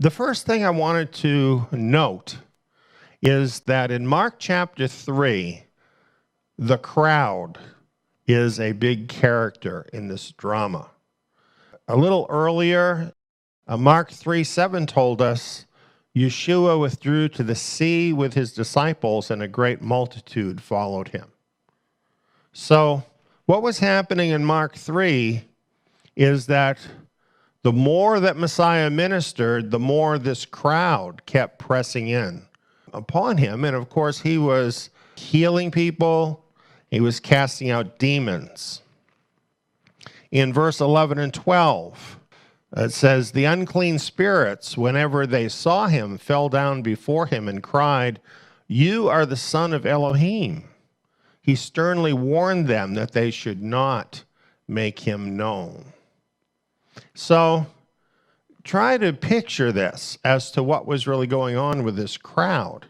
The first thing I wanted to note is that in Mark chapter 3, the crowd is a big character in this drama. A little earlier, Mark 3:7 told us, Yeshua withdrew to the sea with his disciples, and a great multitude followed him. So what was happening in Mark 3 is that the more that Messiah ministered, the more this crowd kept pressing in upon him. And of course, he was healing people. He was casting out demons. In verse 11 and 12, it says, the unclean spirits, whenever they saw him, fell down before him and cried, "You are the Son of Elohim." He sternly warned them that they should not make him known. So try to picture this as to what was really going on with this crowd.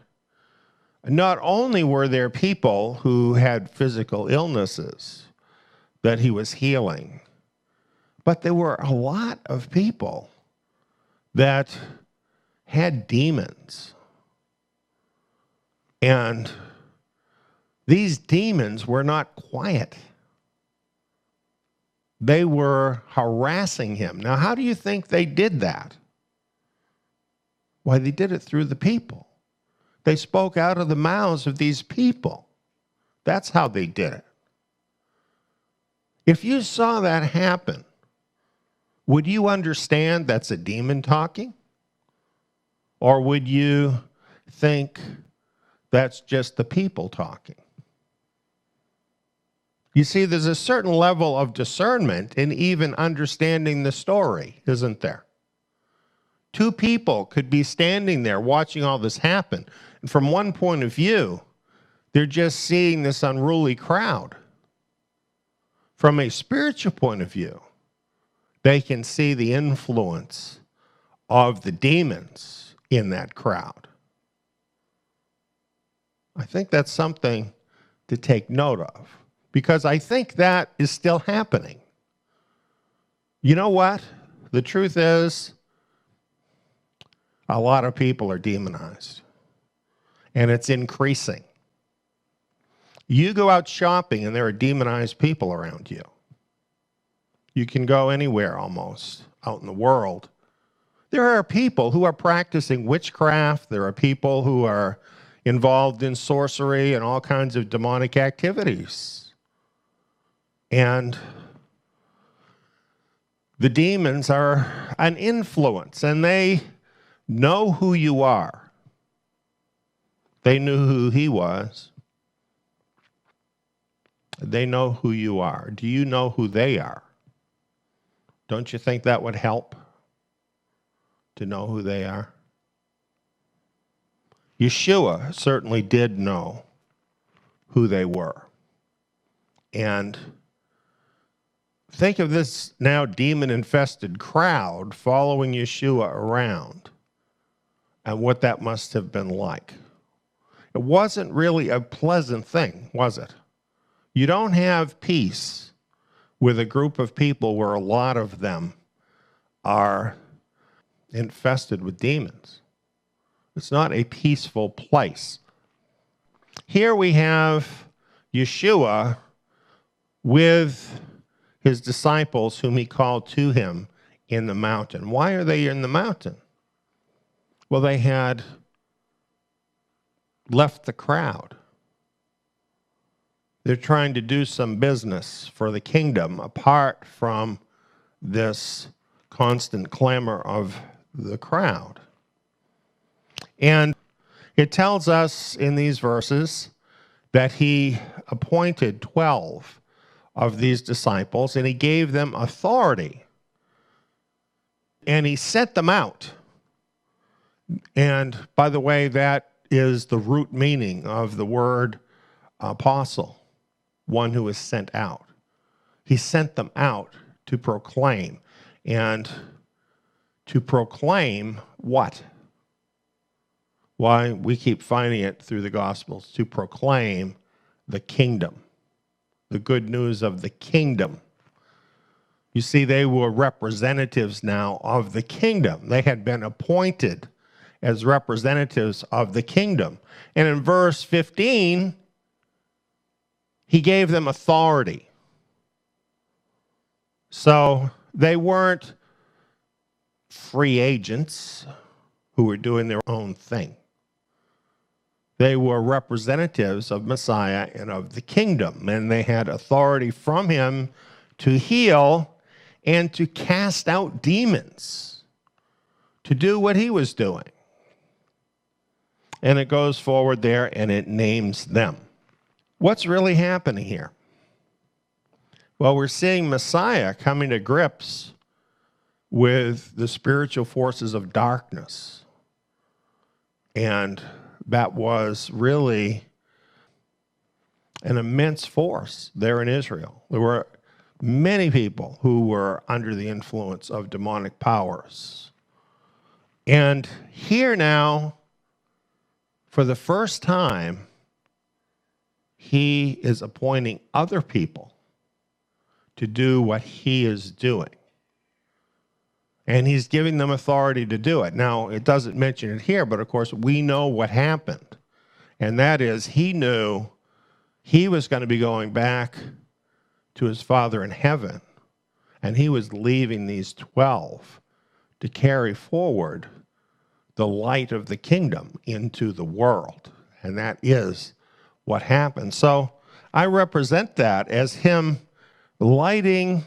Not only were there people who had physical illnesses that he was healing, but there were a lot of people that had demons. And these demons were not quiet. They were harassing him. Now, how do you think they did that? Why, they did it through the people. They spoke out of the mouths of these people. That's how they did it. If you saw that happen, would you understand that's a demon talking? Or would you think that's just the people talking? You see, there's a certain level of discernment in even understanding the story, isn't there? Two people could be standing there watching all this happen. And from one point of view, they're just seeing this unruly crowd. From a spiritual point of view, they can see the influence of the demons in that crowd. I think that's something to take note of, because I think that is still happening. You know what? The truth is, a lot of people are demonized, and it's increasing. You go out shopping, and there are demonized people around you. You can go anywhere almost out in the world. There are people who are practicing witchcraft. There are people who are involved in sorcery and all kinds of demonic activities. And the demons are an influence, and they know who you are. They knew who he was. They know who you are. Do you know who they are? Don't you think that would help to know who they are? Yeshua certainly did know who they were. And think of this now demon-infested crowd following Yeshua around and what that must have been like. It wasn't really a pleasant thing, was it? You don't have peace with a group of people where a lot of them are infested with demons. It's not a peaceful place. Here we have Yeshua with his disciples whom he called to him in the mountain. Why are they in the mountain? Well, they had left the crowd. They're trying to do some business for the kingdom apart from this constant clamor of the crowd. And it tells us in these verses that he appointed 12 of these disciples, and he gave them authority. And he sent them out. And by the way, that is the root meaning of the word apostle, one who is sent out. He sent them out to proclaim. And to proclaim what? Why, we keep finding it through the Gospels, to proclaim the kingdom, the good news of the kingdom. You see, they were representatives now of the kingdom. They had been appointed as representatives of the kingdom. And in verse 15, he gave them authority. So they weren't free agents who were doing their own thing. They were representatives of Messiah and of the kingdom, and they had authority from him to heal and to cast out demons, to do what he was doing. And it goes forward there and it names them. What's really happening here? Well, we're seeing Messiah coming to grips with the spiritual forces of darkness. And that was really an immense force there in Israel. There were many people who were under the influence of demonic powers. And here now, for the first time, he is appointing other people to do what he is doing. And he's giving them authority to do it. Now, it doesn't mention it here, but of course, we know what happened. And that is, he knew he was going to be going back to his Father in heaven. And he was leaving these 12 to carry forward the light of the kingdom into the world. And that is what happened. So I represent that as him lighting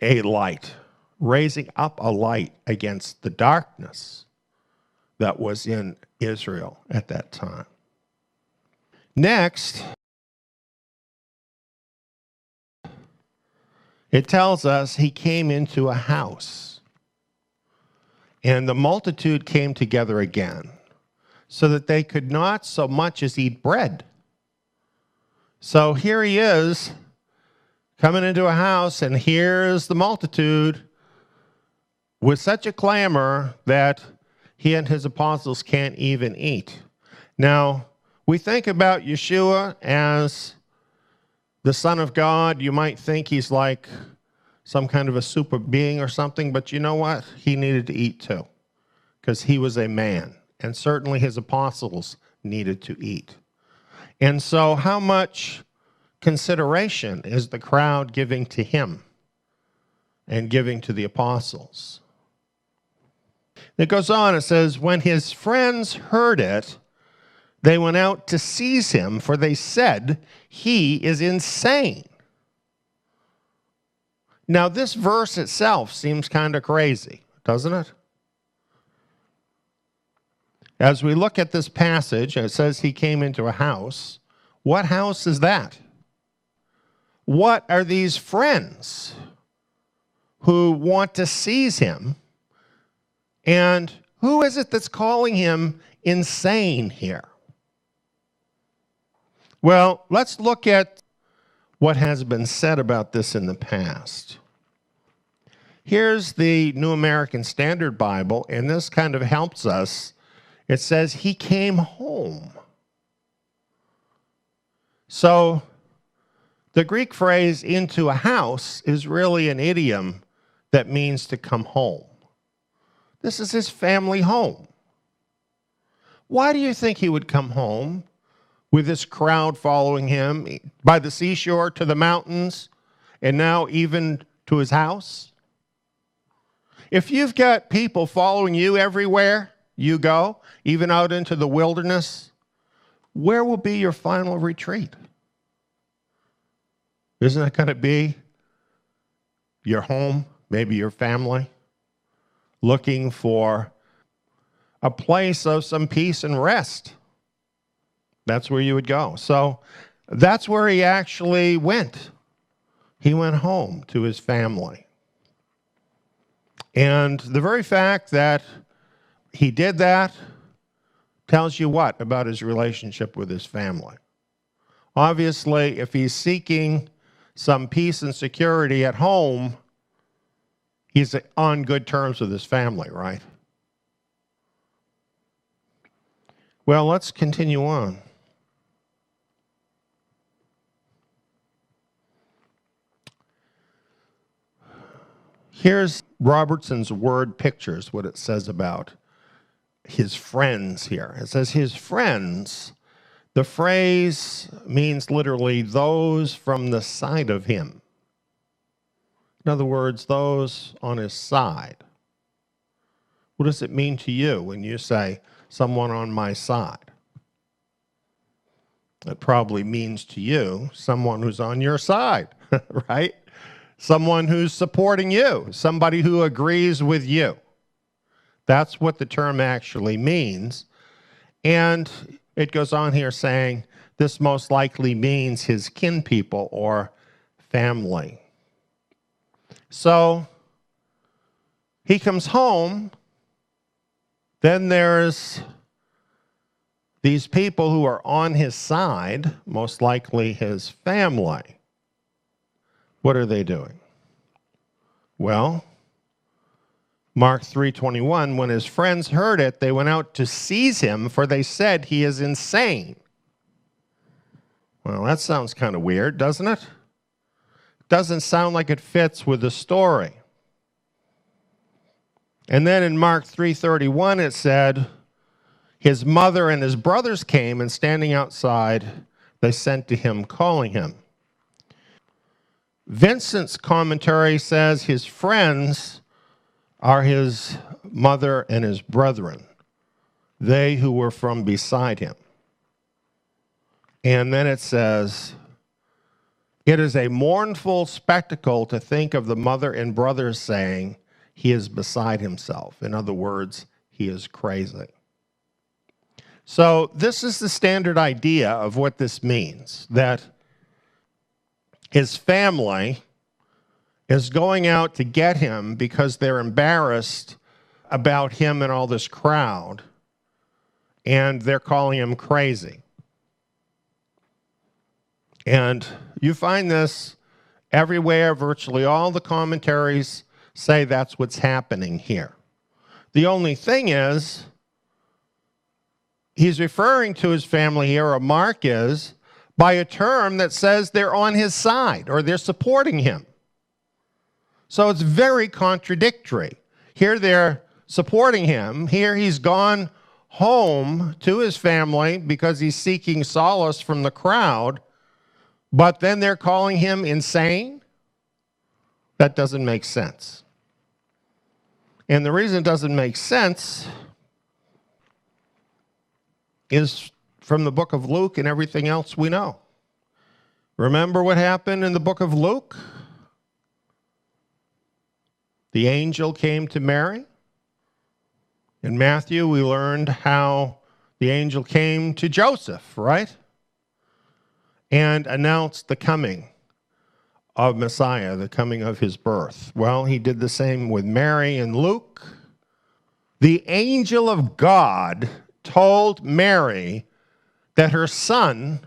a light, raising up a light against the darkness that was in Israel at that time. Next, it tells us he came into a house, and the multitude came together again, so that they could not so much as eat bread. So here he is, coming into a house, and here's the multitude with such a clamor that he and his apostles can't even eat. Now, we think about Yeshua as the Son of God. You might think he's like some kind of a super being or something, but you know what? He needed to eat too, because he was a man, and certainly his apostles needed to eat. And so how much consideration is the crowd giving to him and giving to the apostles? It goes on, it says, when his friends heard it, they went out to seize him, for they said, he is insane. Now, this verse itself seems kind of crazy, doesn't it? As we look at this passage, it says he came into a house. What house is that? What are these friends who want to seize him? And who is it that's calling him insane here? Well, let's look at what has been said about this in the past. Here's the New American Standard Bible, and this kind of helps us. It says he came home. So the Greek phrase into a house is really an idiom that means to come home. This is his family home. Why do you think he would come home with this crowd following him by the seashore to the mountains and now even to his house? If you've got people following you everywhere you go, even out into the wilderness, where will be your final retreat? Isn't it going to be your home, maybe your family, looking for a place of some peace and rest? That's where you would go. So that's where he actually went. He went home to his family. And the very fact that he did that tells you what about his relationship with his family? Obviously, if he's seeking some peace and security at home, he's on good terms with his family, right? Well, let's continue on. Here's Robertson's word pictures, what it says about his friends here. It says his friends. The phrase means literally those from the side of him. In other words, those on his side. What does it mean to you when you say, someone on my side? It probably means to you, someone who's on your side, right? Someone who's supporting you, somebody who agrees with you. That's what the term actually means. And it goes on here saying, this most likely means his kin people or family. So he comes home. Then there's these people who are on his side, most likely his family. What are they doing? Well, Mark 3:21, when his friends heard it, they went out to seize him, for they said he is insane. Well, that sounds kind of weird, doesn't it? Doesn't sound like it fits with the story. And then in Mark 3:31 it said, his mother and his brothers came, and standing outside, they sent to him, calling him. Vincent's commentary says his friends are his mother and his brethren, they who were from beside him. And then it says, it is a mournful spectacle to think of the mother and brothers saying, he is beside himself. In other words, he is crazy. So this is the standard idea of what this means, that his family is going out to get him because they're embarrassed about him and all this crowd, and they're calling him crazy. And you find this everywhere. Virtually all the commentaries say that's what's happening here. The only thing is, he's referring to his family here, or Mark is, by a term that says they're on his side or they're supporting him. So it's very contradictory. Here they're supporting him. Here he's gone home to his family because he's seeking solace from the crowd, but then they're calling him insane? That doesn't make sense. And the reason it doesn't make sense is from the book of Luke and everything else we know. Remember what happened in the book of Luke? The angel came to Mary. In Matthew, we learned how the angel came to Joseph, right? And announced the coming of Messiah, the coming of his birth. Well, he did the same with Mary in Luke. The angel of God told Mary that her son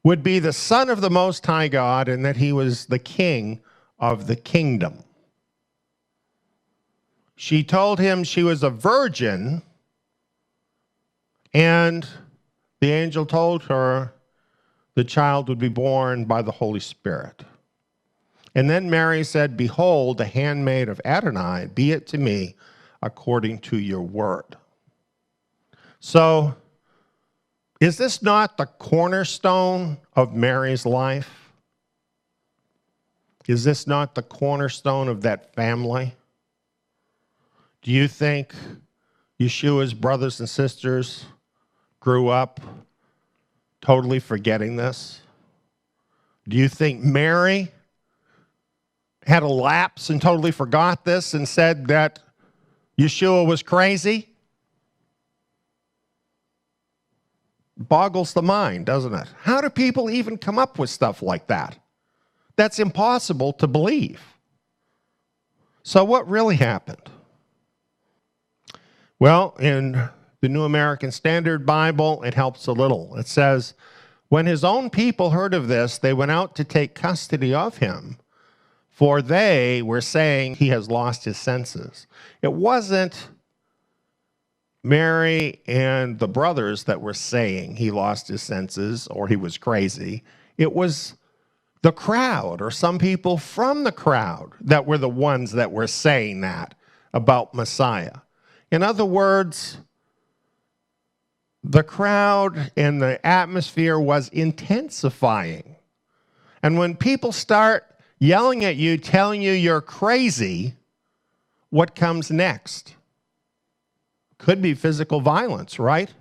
would be the Son of the Most High God and that he was the King of the kingdom. She told him she was a virgin, and the angel told her the child would be born by the Holy Spirit. And then Mary said, behold, the handmaid of Adonai, be it to me according to your word. So, is this not the cornerstone of Mary's life? Is this not the cornerstone of that family? Do you think Yeshua's brothers and sisters grew up totally forgetting this? Do you think Mary had a lapse and totally forgot this and said that Yeshua was crazy? Boggles the mind, doesn't it? How do people even come up with stuff like that? That's impossible to believe. So what really happened? Well, in the New American Standard Bible, it helps a little. It says, when his own people heard of this, they went out to take custody of him, for they were saying he has lost his senses. It wasn't Mary and the brothers that were saying he lost his senses or he was crazy. It was the crowd, or some people from the crowd, that were the ones that were saying that about Messiah. In other words, the crowd and the atmosphere was intensifying. And when people start yelling at you, telling you you're crazy, what comes next? Could be physical violence, right?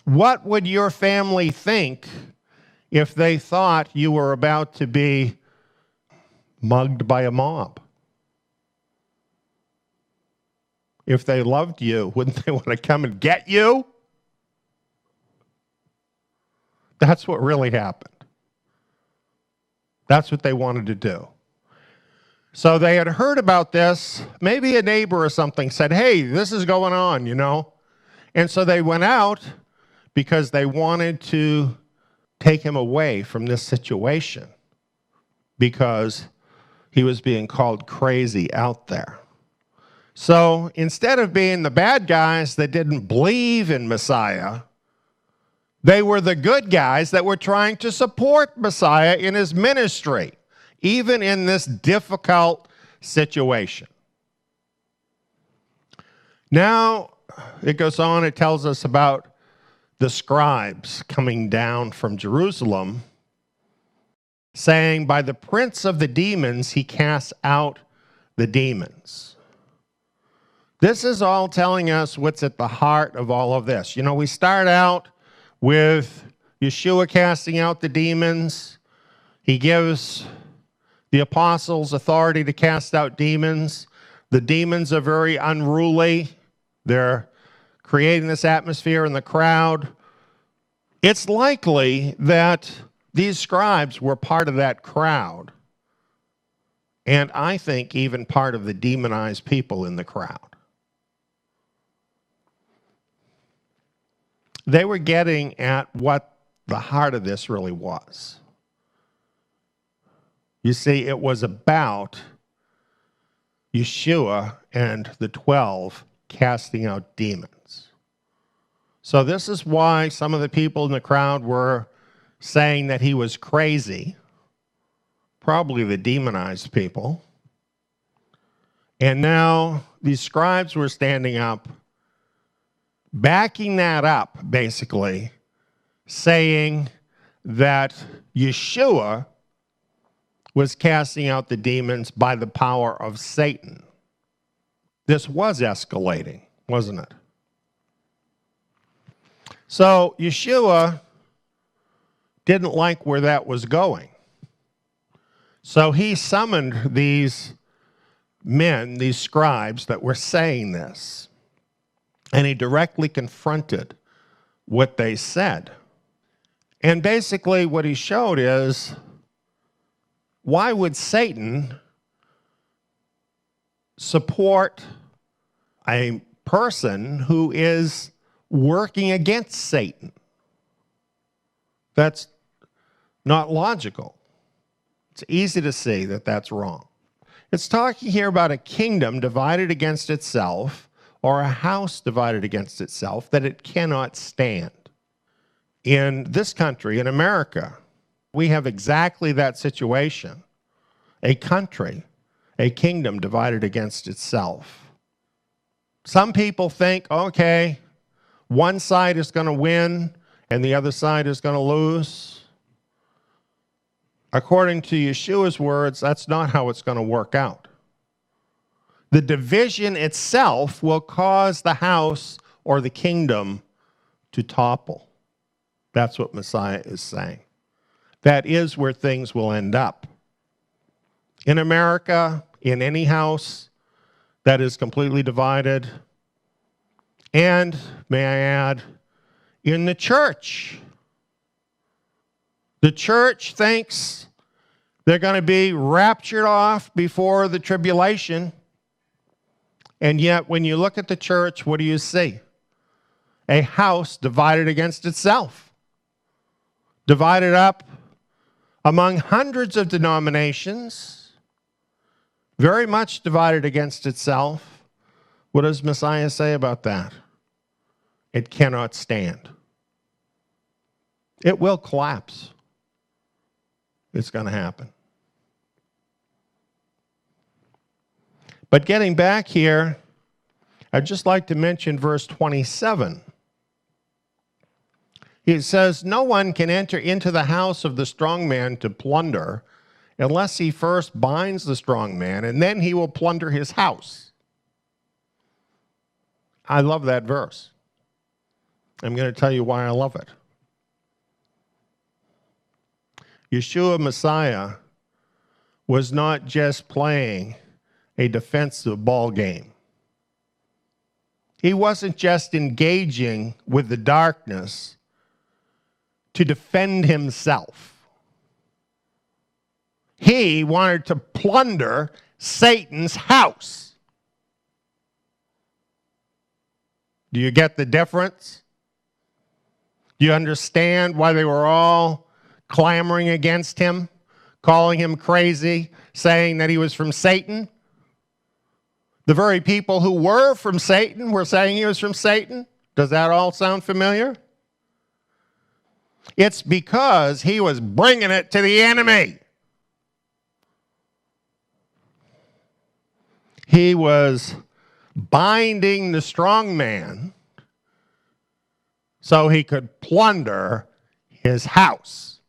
What would your family think if they thought you were about to be mugged by a mob? If they loved you, wouldn't they want to come and get you? That's what really happened. That's what they wanted to do. So they had heard about this. Maybe a neighbor or something said, hey, this is going on, you know. And so they went out because they wanted to take him away from this situation because he was being called crazy out there. So instead of being the bad guys that didn't believe in Messiah, they were the good guys that were trying to support Messiah in his ministry, even in this difficult situation. Now, it goes on, it tells us about the scribes coming down from Jerusalem, saying, by the prince of the demons, he casts out the demons. This is all telling us what's at the heart of all of this. You know, we start out with Yeshua casting out the demons. He gives the apostles authority to cast out demons. The demons are very unruly. They're creating this atmosphere in the crowd. It's likely that these scribes were part of that crowd, and I think even part of the demonized people in the crowd. They were getting at what the heart of this really was. You see, it was about Yeshua and the 12 casting out demons. So this is why some of the people in the crowd were saying that he was crazy, probably the demonized people. And now these scribes were standing up, backing that up, basically, saying that Yeshua was casting out the demons by the power of Satan. This was escalating, wasn't it? So Yeshua didn't like where that was going. So he summoned these men, these scribes that were saying this, and he directly confronted what they said. And basically what he showed is, why would Satan support a person who is working against Satan? That's not logical. It's easy to see that that's wrong. It's talking here about a kingdom divided against itself, or a house divided against itself, that it cannot stand. In this country, in America, we have exactly that situation. A country, a kingdom divided against itself. Some people think, okay, one side is going to win and the other side is going to lose. According to Yeshua's words, that's not how it's going to work out. The division itself will cause the house or the kingdom to topple. That's what Messiah is saying. That is where things will end up. In America, in any house that is completely divided, and, may I add, in the church. The church thinks they're going to be raptured off before the tribulation, and yet when you look at the church, what do you see? A house divided against itself, divided up among hundreds of denominations, very much divided against itself. What does Messiah say about that? It cannot stand. It will collapse. it's going to happen. But getting back here, I'd just like to mention verse 27. It says, "No one can enter into the house of the strong man to plunder unless he first binds the strong man, and then he will plunder his house." I love that verse. I'm going to tell you why I love it. Yeshua Messiah was not just playing a defensive ball game. He wasn't just engaging with the darkness to defend himself. He wanted to plunder Satan's house. Do you get the difference? Do you understand why they were all clamoring against him, calling him crazy, saying that he was from Satan? The very people who were from Satan were saying he was from Satan. Does that all sound familiar? It's because he was bringing it to the enemy. He was binding the strong man so he could plunder his house.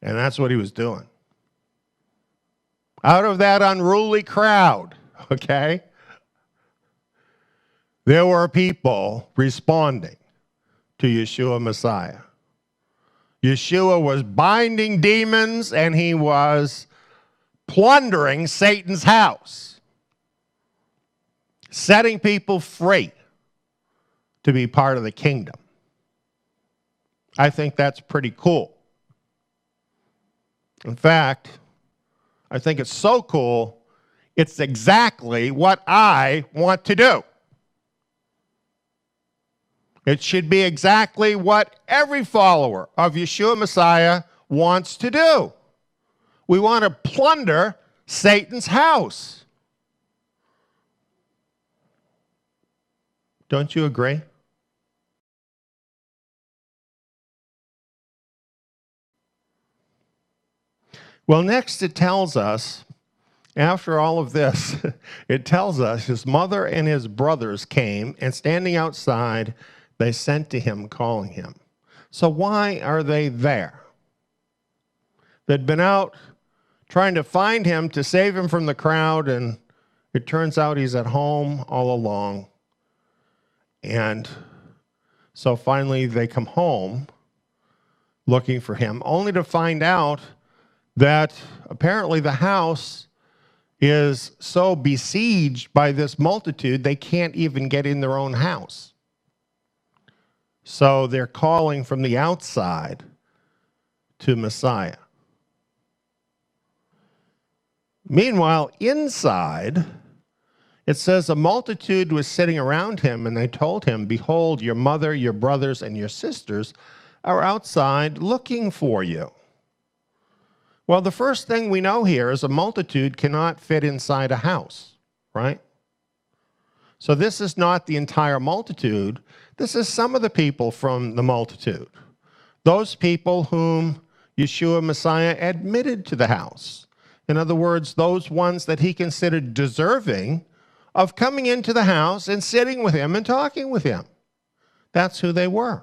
And that's what he was doing. Out of that unruly crowd, okay, there were people responding to Yeshua Messiah. Yeshua was binding demons and he was plundering Satan's house, setting people free to be part of the kingdom. I think that's pretty cool. In fact, I think it's so cool, it's exactly what I want to do. It should be exactly what every follower of Yeshua Messiah wants to do. We want to plunder Satan's house. Don't you agree? Well, next it tells us, after all of this, it tells us his mother and his brothers came, and standing outside, they sent to him, calling him. So why are they there? They'd been out trying to find him to save him from the crowd, and it turns out he's at home all along. And so finally they come home looking for him, only to find out that apparently the house is so besieged by this multitude, they can't even get in their own house. So they're calling from the outside to Messiah. Meanwhile, inside, it says a multitude was sitting around him, and they told him, "Behold, your mother, your brothers, and your sisters are outside looking for you." Well, the first thing we know here is a multitude cannot fit inside a house, right? So this is not the entire multitude. This is some of the people from the multitude. Those people whom Yeshua Messiah admitted to the house. In other words, those ones that he considered deserving of coming into the house and sitting with him and talking with him. That's who they were.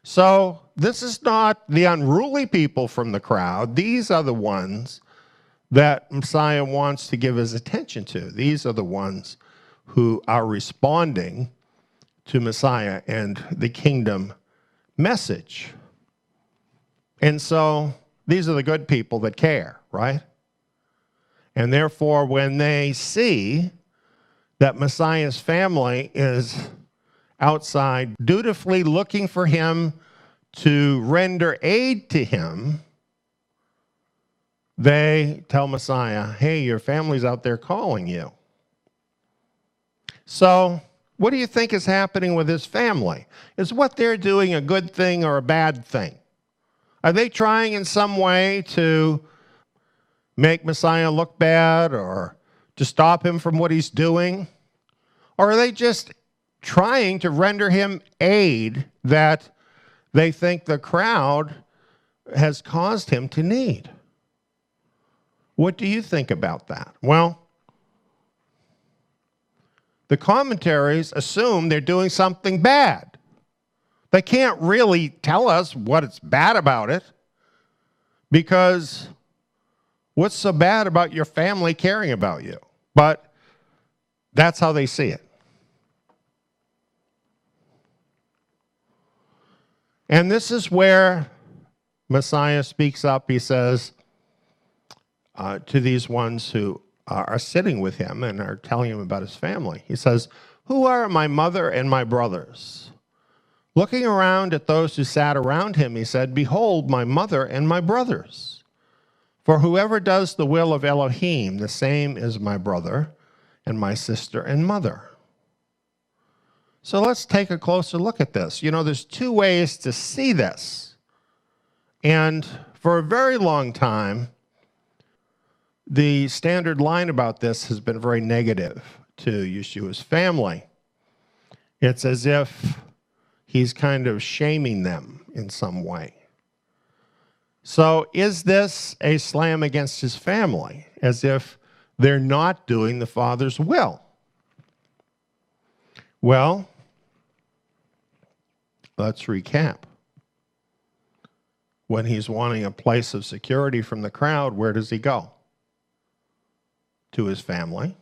So this is not the unruly people from the crowd. These are the ones that Messiah wants to give his attention to. These are the ones who are responding to Messiah and the kingdom message. And so these are the good people that care, right? And therefore, when they see that Messiah's family is outside dutifully looking for him to render aid to him, they tell Messiah, "Hey, your family's out there calling you." So what do you think is happening with his family? Is what they're doing a good thing or a bad thing? Are they trying in some way to make Messiah look bad or to stop him from what he's doing? Or are they just trying to render him aid that they think the crowd has caused him to need. What do you think about that? Well, the commentaries assume they're doing something bad. They can't really tell us what's bad about it, because what's so bad about your family caring about you? But that's how they see it. And this is where Messiah speaks up. He says to these ones who are sitting with him and are telling him about his family, he says, "Who are my mother and my brothers?" Looking around at those who sat around him, he said, "Behold, my mother and my brothers. For whoever does the will of Elohim, the same is my brother and my sister and mother." So let's take a closer look at this. You know, there's two ways to see this. And for a very long time, the standard line about this has been very negative to Yeshua's family. It's as if he's kind of shaming them in some way. So is this a slam against his family, as if they're not doing the Father's will? Well, let's recap. When he's wanting a place of security from the crowd, where does he go? To his family.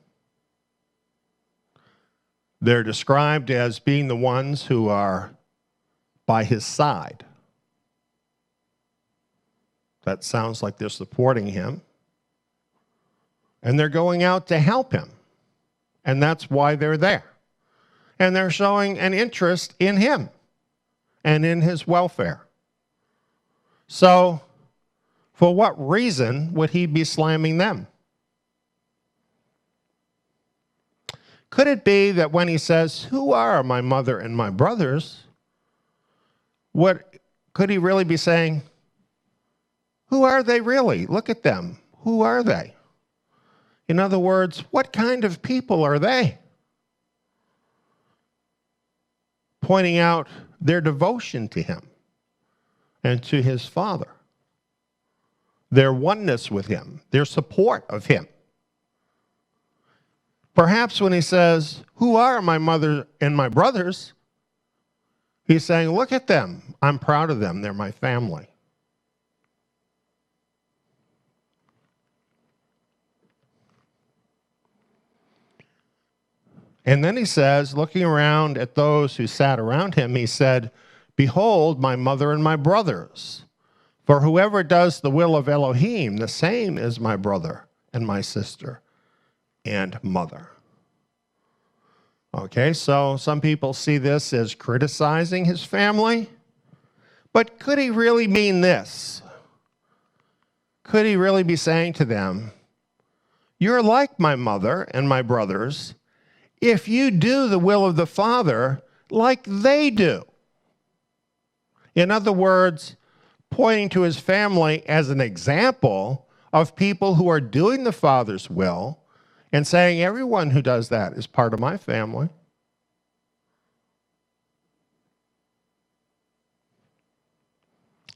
They're described as being the ones who are by his side. That sounds like they're supporting him. And they're going out to help him. And that's why they're there. And they're showing an interest in him and in his welfare. So, for what reason would he be slamming them? Could it be that when he says, "Who are my mother and my brothers," what could he really be saying? Who are they really? Look at them. Who are they? In other words, what kind of people are they? Pointing out their devotion to him and to his Father, their oneness with him, their support of him. Perhaps when he says, "Who are my mother and my brothers?" he's saying, look at them. I'm proud of them. They're my family. And then he says, looking around at those who sat around him, he said, "Behold, my mother and my brothers. For whoever does the will of Elohim, the same is my brother and my sister and mother." Okay, so some people see this as criticizing his family. But could he really mean this? Could he really be saying to them, "You're like my mother and my brothers if you do the will of the Father like they do"? In other words, pointing to his family as an example of people who are doing the Father's will and saying, everyone who does that is part of my family.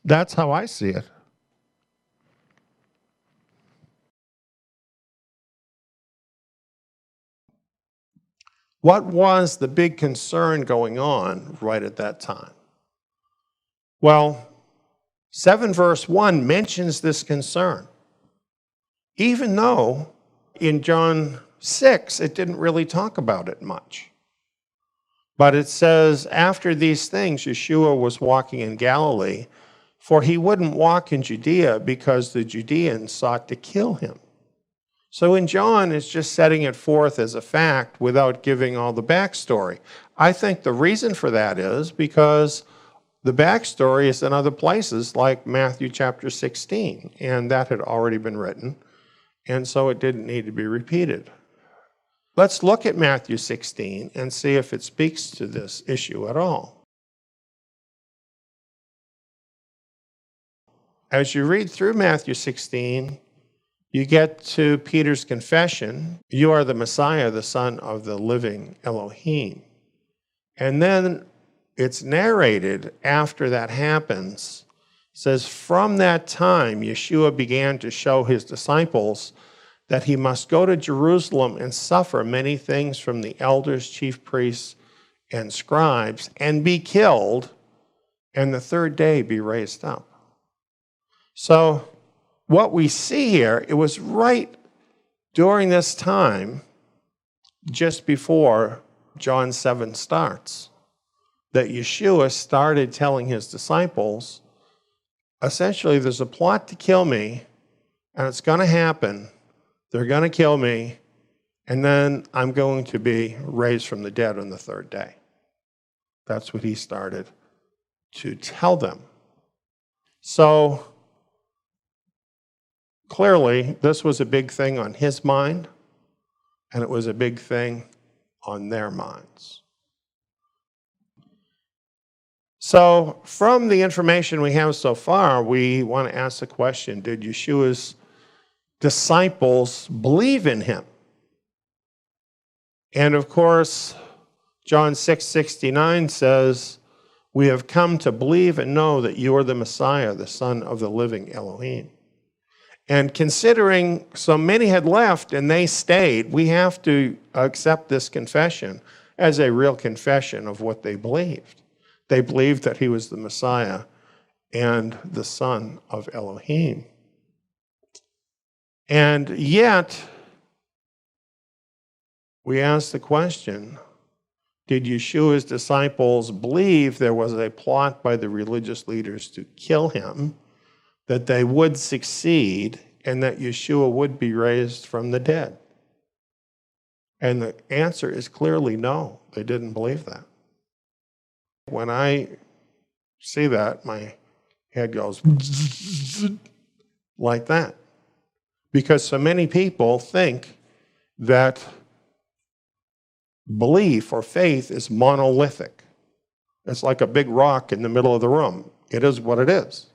That's how I see it. What was the big concern going on right at that time? Well, 7 verse 1 mentions this concern, even though in John 6 it didn't really talk about it much. But it says, after these things, Yeshua was walking in Galilee, for he wouldn't walk in Judea because the Judeans sought to kill him. So in John, it's just setting it forth as a fact without giving all the backstory. I think the reason for that is because the backstory is in other places like Matthew chapter 16, and that had already been written, and so it didn't need to be repeated. Let's look at Matthew 16 and see if it speaks to this issue at all. As you read through Matthew 16, you get to Peter's confession, "You are the Messiah, the Son of the living Elohim." And then it's narrated after that happens, says, from that time, Yeshua began to show his disciples that he must go to Jerusalem and suffer many things from the elders, chief priests, and scribes, and be killed, and the third day be raised up. So what we see here, it was right during this time, just before John 7 starts, that Yeshua started telling his disciples, essentially, there's a plot to kill me, and it's going to happen. They're going to kill me, and then I'm going to be raised from the dead on the third day. That's what he started to tell them. So, clearly, this was a big thing on his mind, and it was a big thing on their minds. So, from the information we have so far, we want to ask the question, did Yeshua's disciples believe in him? And of course, John 6:69 says, we have come to believe and know that you are the Messiah, the Son of the living Elohim. And considering so many had left and they stayed, we have to accept this confession as a real confession of what they believed. They believed that he was the Messiah and the Son of Elohim. And yet, we ask the question, did Yeshua's disciples believe there was a plot by the religious leaders to kill him, that they would succeed, and that Yeshua would be raised from the dead? And the answer is clearly no, they didn't believe that. When I see that, my head goes like that. Because so many people think that belief or faith is monolithic. It's like a big rock in the middle of the room. It is what it is.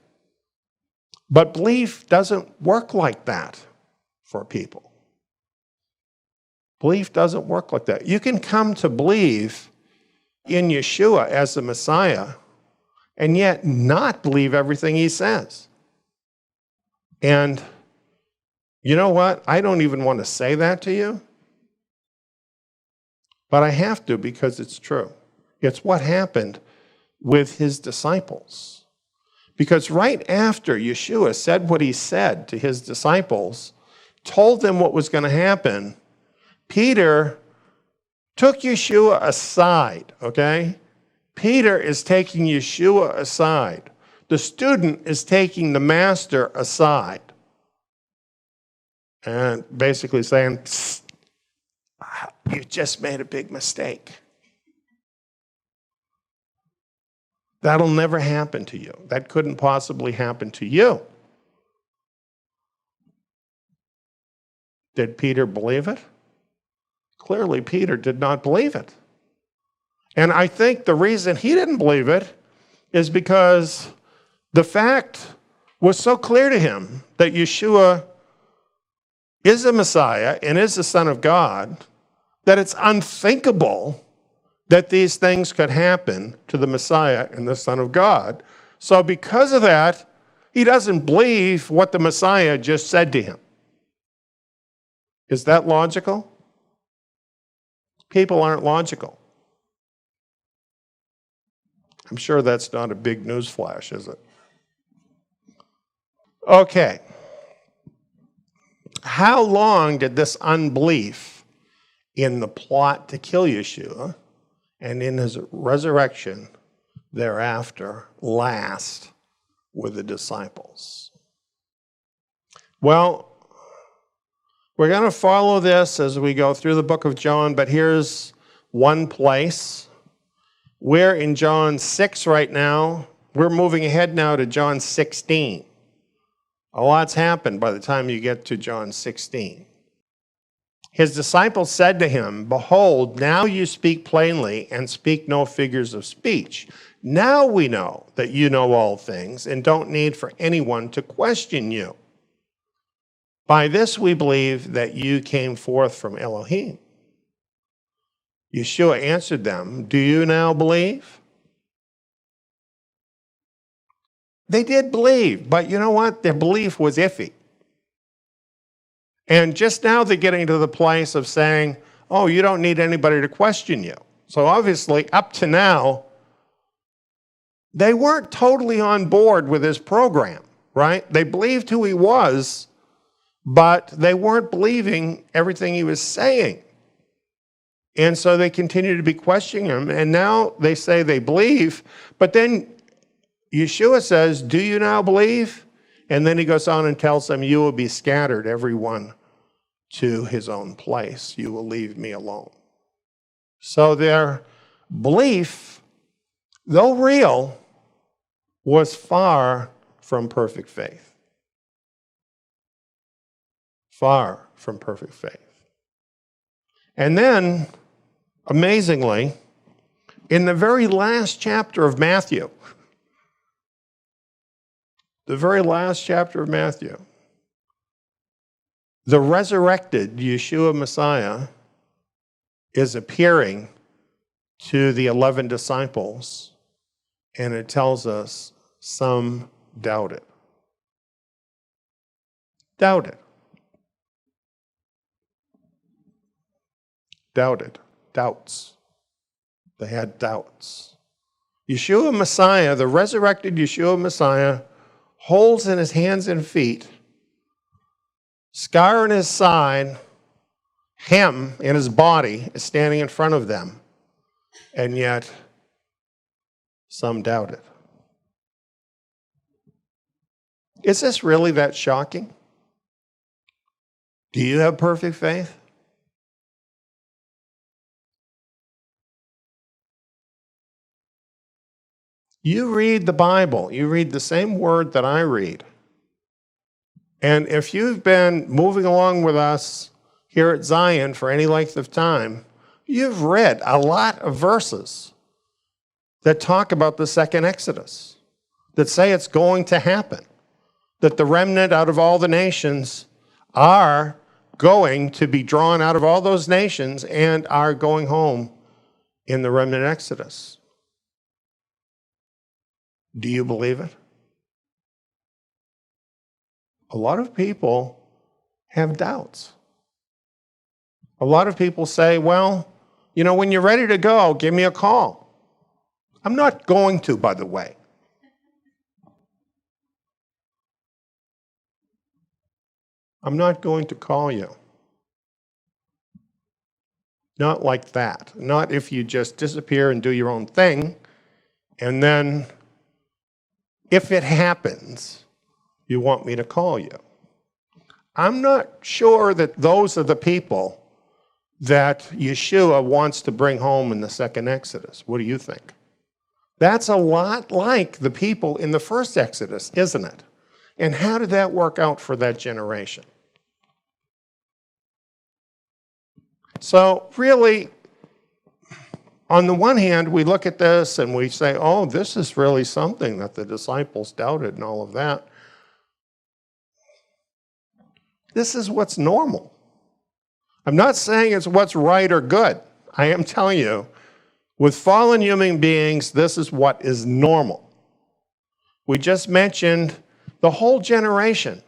But belief doesn't work like that for people. Belief doesn't work like that. You can come to believe in Yeshua as the Messiah and yet not believe everything he says. And you know what? I don't even want to say that to you, but I have to because it's true. It's what happened with his disciples. Because right after Yeshua said what he said to his disciples, told them what was going to happen, Peter took Yeshua aside, okay? Peter is taking Yeshua aside. The student is taking the master aside. And basically saying, you just made a big mistake. That'll never happen to you. That couldn't possibly happen to you. Did Peter believe it? Clearly, Peter did not believe it. And I think the reason he didn't believe it is because the fact was so clear to him that Yeshua is the Messiah and is the Son of God, that it's unthinkable that these things could happen to the Messiah and the Son of God. So because of that, he doesn't believe what the Messiah just said to him. Is that logical? People aren't logical. I'm sure that's not a big news flash, is it? Okay. How long did this unbelief in the plot to kill Yeshua and in his resurrection thereafter last with the disciples? Well, we're going to follow this as we go through the book of John, but here's one place. We're in John 6 right now. We're moving ahead now to John 16. A lot's happened by the time you get to John 16. His disciples said to him, behold, now you speak plainly and speak no figures of speech. Now we know that you know all things and don't need for anyone to question you. By this we believe that you came forth from Elohim. Yeshua answered them, do you now believe? They did believe, but you know what? Their belief was iffy. And just now they're getting to the place of saying, oh, you don't need anybody to question you. So obviously, up to now, they weren't totally on board with his program, right? They believed who he was, but they weren't believing everything he was saying. And so they continued to be questioning him. And now they say they believe, but then Yeshua says, do you now believe? And then he goes on and tells them, you will be scattered, everyone to his own place. You will leave me alone. So their belief, though real, was far from perfect faith. Far from perfect faith. And then, amazingly, in the very last chapter of Matthew, the resurrected Yeshua Messiah is appearing to the 11 disciples, and it tells us some doubted. Doubted. Doubts. They had doubts. Yeshua Messiah, the resurrected Yeshua Messiah, holds in his hands and feet, scar in his side, hem in his body is standing in front of them, and yet some doubted. Is this really that shocking? Do you have perfect faith? You read the Bible, you read the same word that I read. And if you've been moving along with us here at Zion for any length of time, you've read a lot of verses that talk about the second Exodus, that say it's going to happen, that the remnant out of all the nations are going to be drawn out of all those nations and are going home in the remnant Exodus. Do you believe it? A lot of people have doubts. A lot of people say, well, you know, when you're ready to go, give me a call. I'm not going to, by the way. I'm not going to call you. Not like that. Not if you just disappear and do your own thing, and then if it happens, you want me to call you. I'm not sure that those are the people that Yeshua wants to bring home in the second Exodus. What do you think? That's a lot like the people in the first Exodus, isn't it? And how did that work out for that generation? So really, on the one hand, we look at this and we say, oh, this is really something that the disciples doubted and all of that. This is what's normal. I'm not saying it's what's right or good. I am telling you, with fallen human beings, this is what is normal. We just mentioned the whole generation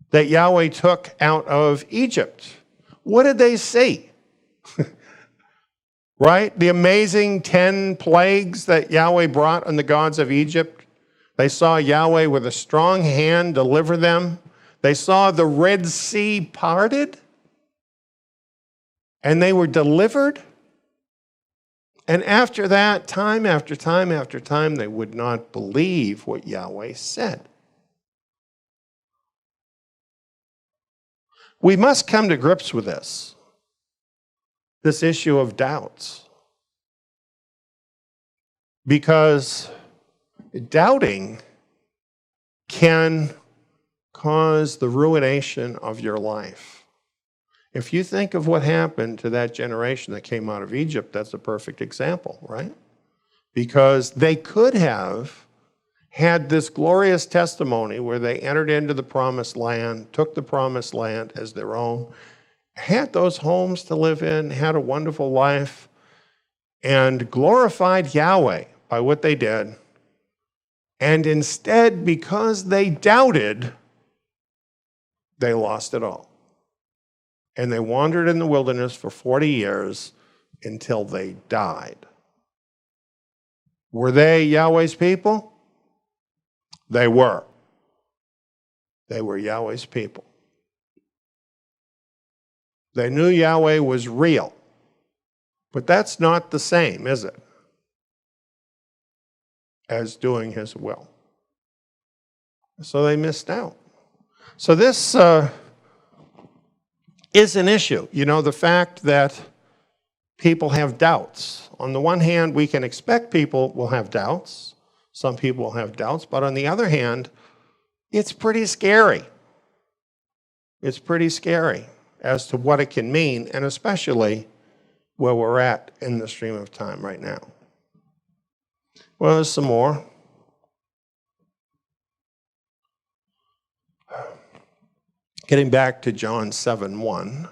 that Yahweh took out of Egypt. What did they see? Right? The amazing 10 plagues that Yahweh brought on the gods of Egypt. They saw Yahweh with a strong hand deliver them. They saw the Red Sea parted. And they were delivered. And after that, time after time after time, they would not believe what Yahweh said. We must come to grips with this issue of doubts. Because doubting can cause the ruination of your life. If you think of what happened to that generation that came out of Egypt, that's a perfect example, right? Because they could have had this glorious testimony where they entered into the promised land, took the promised land as their own, had those homes to live in, had a wonderful life, and glorified Yahweh by what they did. And instead, because they doubted, they lost it all. And they wandered in the wilderness for 40 years until they died. Were they Yahweh's people? They were. They were Yahweh's people. They knew Yahweh was real. But that's not the same, is it, as doing his will? So they missed out. So this is an issue. You know, the fact that people have doubts. On the one hand, we can expect people will have doubts. Some people will have doubts. But on the other hand, it's pretty scary. It's pretty scary as to what it can mean, and especially where we're at in the stream of time right now. Well, there's some more. Getting back to John 7:1.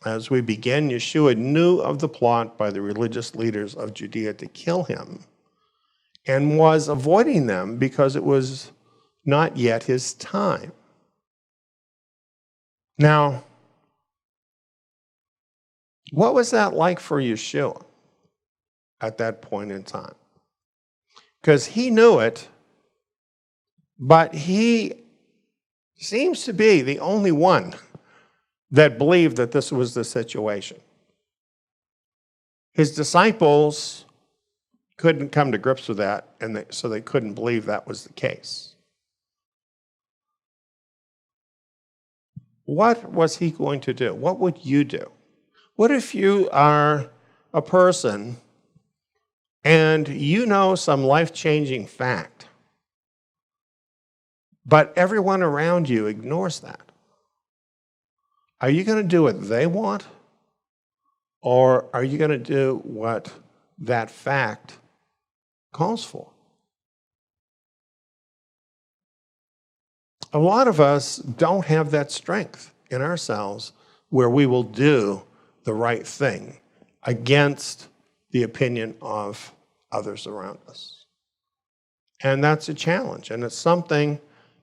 As we begin, Yeshua knew of the plot by the religious leaders of Judea to kill him and was avoiding them because it was not yet his time. Now, what was that like for Yeshua at that point in time? Because he knew it, but he seems to be the only one that believed that this was the situation. His disciples couldn't come to grips with that, and so they couldn't believe that was the case. What was he going to do? What would you do? What if you are a person and you know some life-changing fact, but everyone around you ignores that? Are you going to do what they want, or are you going to do what that fact calls for? A lot of us don't have that strength in ourselves where we will do the right thing against the opinion of others around us. And that's a challenge, and it's something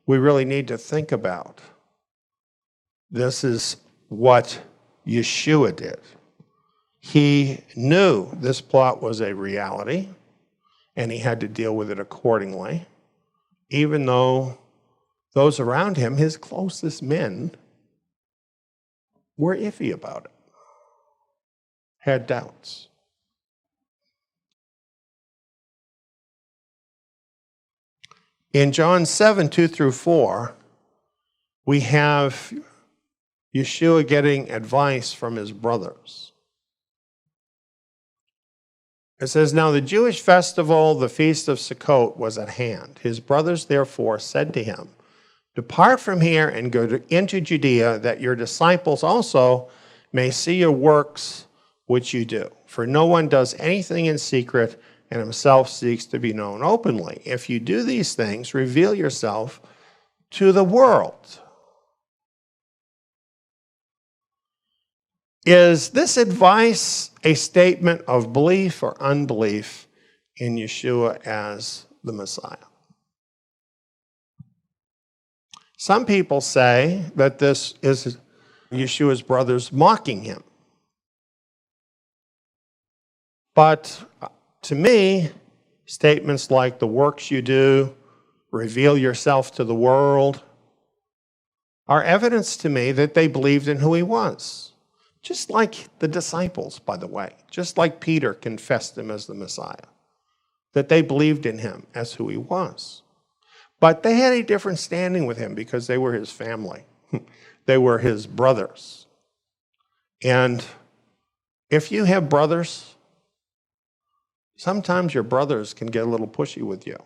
we really need to think about. This is what Yeshua did. He knew this plot was a reality, and he had to deal with it accordingly, even though those around him, his closest men, were iffy about it, had doubts. In John 7:2-4, we have Yeshua getting advice from his brothers. It says, "Now the Jewish festival, the feast of Sukkot, was at hand. His brothers therefore said to him, 'Depart from here and go into Judea, that your disciples also may see your works which you do. For no one does anything in secret, and himself seeks to be known openly. If you do these things, reveal yourself to the world.'" Is this advice a statement of belief or unbelief in Yeshua as the Messiah? Some people say that this is Yeshua's brothers mocking him. But to me, statements like "the works you do, reveal yourself to the world," are evidence to me that they believed in who he was. Just like the disciples, by the way, just like Peter confessed him as the Messiah, that they believed in him as who he was. But they had a different standing with him because they were his family. They were his brothers. And if you have brothers, sometimes your brothers can get a little pushy with you,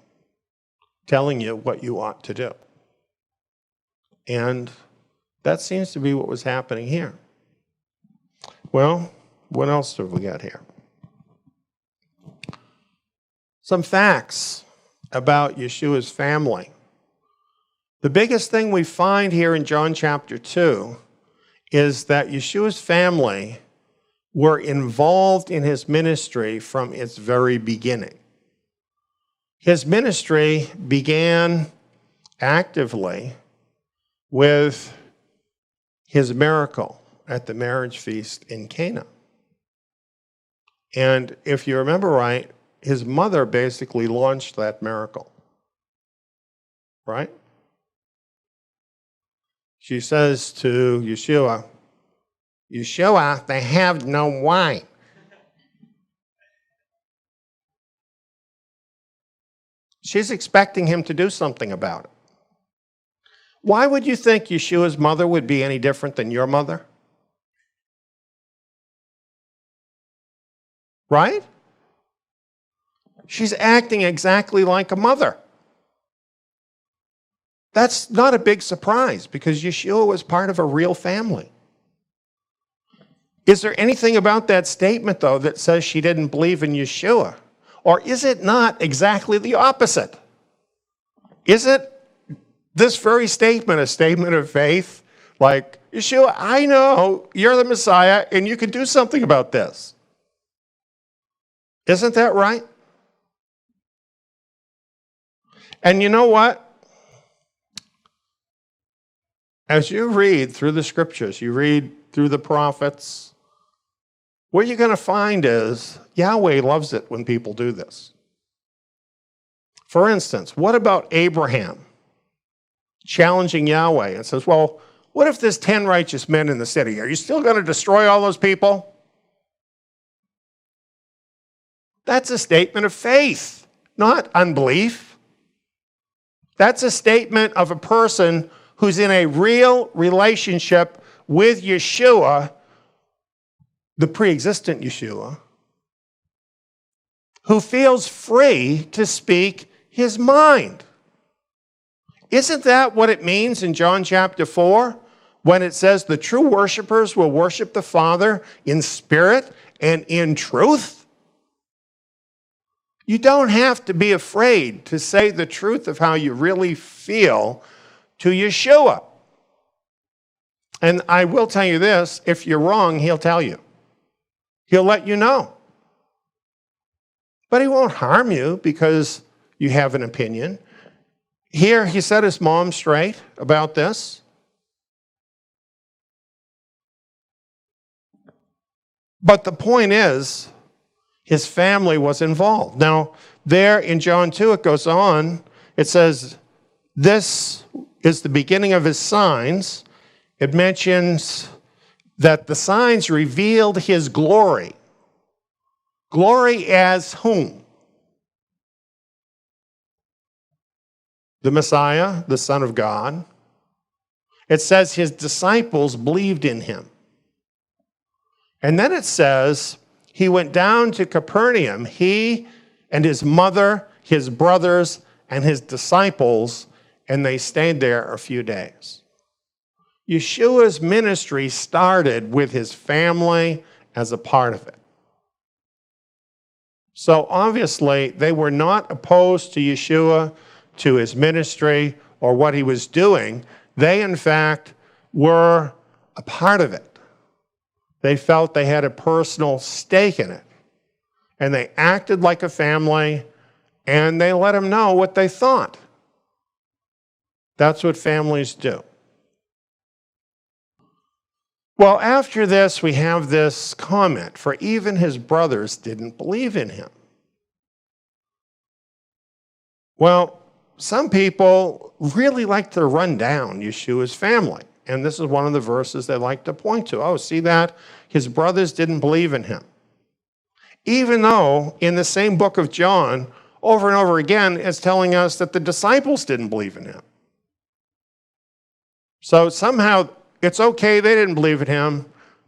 telling you what you ought to do. And that seems to be what was happening here. Well, what else have we got here? Some facts about Yeshua's family. The biggest thing we find here in John chapter 2 is that Yeshua's family were involved in his ministry from its very beginning. His ministry began actively with his miracle at the marriage feast in Cana. And if you remember right, his mother basically launched that miracle, right? She says to Yeshua, Yeshua, they have no wine. She's expecting him to do something about it. Why would you think Yeshua's mother would be any different than your mother? Right? She's acting exactly like a mother. That's not a big surprise because Yeshua was part of a real family. Is there anything about that statement, though, that says she didn't believe in Yeshua? Or is it not exactly the opposite? Is it this very statement a statement of faith? Like, Yeshua, I know you're the Messiah and you can do something about this. Isn't that right? And you know what? As you read through the scriptures, you read through the prophets, what you're going to find is Yahweh loves it when people do this. For instance, what about Abraham challenging Yahweh and says, well, what if there's 10 righteous men in the city? Are you still going to destroy all those people? That's a statement of faith, not unbelief. That's a statement of a person who's in a real relationship with Yeshua, the pre-existent Yeshua, who feels free to speak his mind. Isn't that what it means in John chapter 4 when it says the true worshipers will worship the Father in spirit and in truth? You don't have to be afraid to say the truth of how you really feel to Yeshua. And I will tell you this, if you're wrong, he'll tell you. He'll let you know. But he won't harm you because you have an opinion. Here, he set his mom straight about this. But the point is, his family was involved. Now, there in John 2, it goes on, it says, this is the beginning of his signs. It mentions that the signs revealed his glory. Glory as whom? The Messiah, the Son of God. It says his disciples believed in him. And then it says he went down to Capernaum, he and his mother, his brothers, and his disciples, and they stayed there a few days. Yeshua's ministry started with his family as a part of it. So obviously, they were not opposed to Yeshua, to his ministry, or what he was doing. They, in fact, were a part of it. They felt they had a personal stake in it. And they acted like a family, and they let him know what they thought. That's what families do. Well, after this, we have this comment, for even his brothers didn't believe in him. Well, some people really like to run down Yeshua's family. And this is one of the verses they like to point to. Oh, see that? His brothers didn't believe in him. Even though in the same book of John, over and over again, it's telling us that the disciples didn't believe in him. So somehow it's okay they didn't believe in him,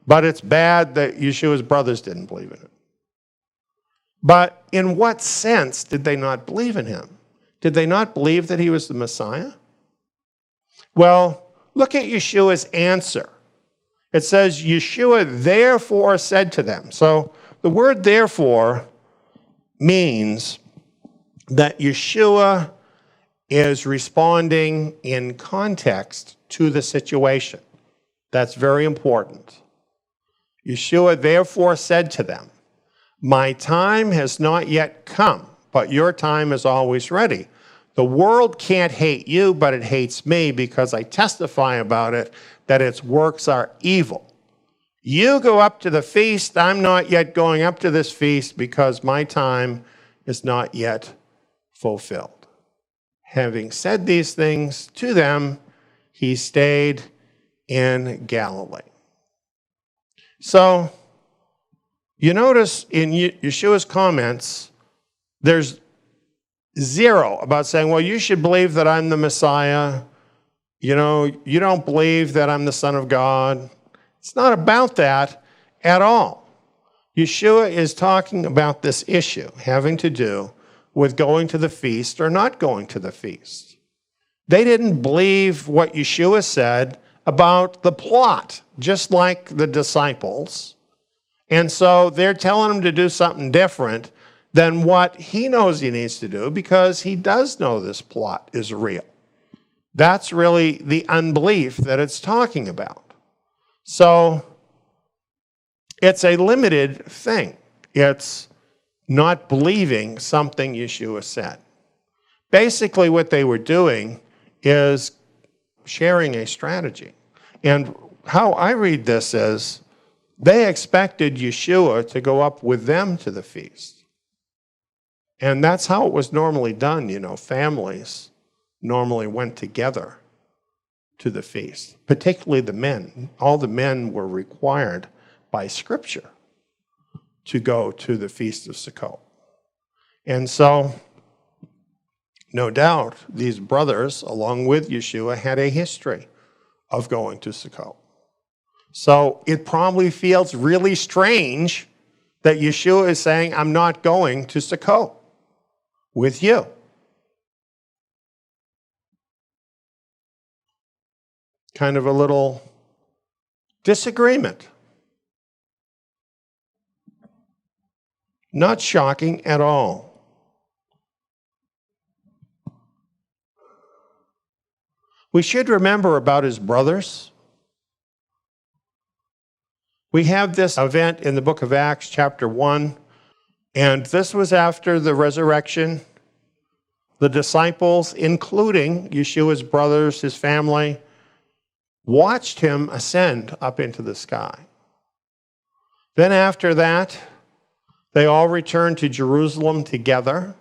but it's bad that Yeshua's brothers didn't believe in him. But in what sense did they not believe in him? Did they not believe that he was the Messiah? Well, look at Yeshua's answer. It says, Yeshua therefore said to them. So the word therefore means that Yeshua is responding in context to the situation. That's very important. Yeshua therefore said to them, my time has not yet come, but your time is always ready. The world can't hate you, but it hates me because I testify about it, that its works are evil. You go up to the feast. I'm not yet going up to this feast because my time is not yet fulfilled. Having said these things to them, he stayed in Galilee. So you notice in Yeshua's comments, there's zero about saying, well, you should believe that I'm the Messiah. You don't believe that I'm the Son of God. It's not about that at all. Yeshua is talking about this issue having to do with going to the feast or not going to the feast. They didn't believe what Yeshua said about the plot, just like the disciples. And so they're telling him to do something different than what he knows he needs to do because he does know this plot is real. That's really the unbelief that it's talking about. So it's a limited thing. It's not believing something Yeshua said. Basically, what they were doing is sharing a strategy. And how I read this is they expected Yeshua to go up with them to the feast. And that's how it was normally done. Families normally went together to the feast, particularly the men. All the men were required by Scripture to go to the Feast of Sukkot. And so, no doubt, these brothers, along with Yeshua, had a history of going to Sukkot. So it probably feels really strange that Yeshua is saying, I'm not going to Sukkot with you. Kind of a little disagreement. Not shocking at all. We should remember about his brothers. We have this event in the book of Acts, chapter 1, and this was after the resurrection. The disciples, including Yeshua's brothers, his family, watched him ascend up into the sky. Then after that, they all returned to Jerusalem together,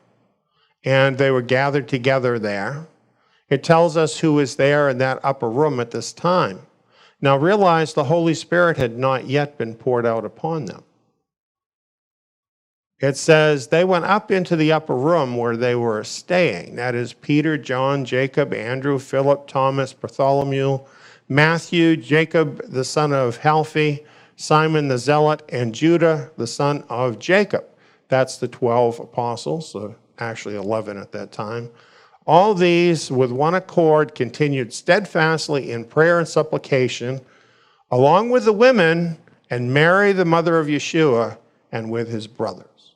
and they were gathered together there. It tells us who was there in that upper room at this time. Now realize the Holy Spirit had not yet been poured out upon them. It says they went up into the upper room where they were staying. That is Peter, John, Jacob, Andrew, Philip, Thomas, Bartholomew, Matthew, Jacob, the son of Halphi, Simon the Zealot, and Judah, the son of Jacob. That's the 12 apostles, so actually 11 at that time. All these, with one accord, continued steadfastly in prayer and supplication, along with the women and Mary, the mother of Yeshua, and with his brothers.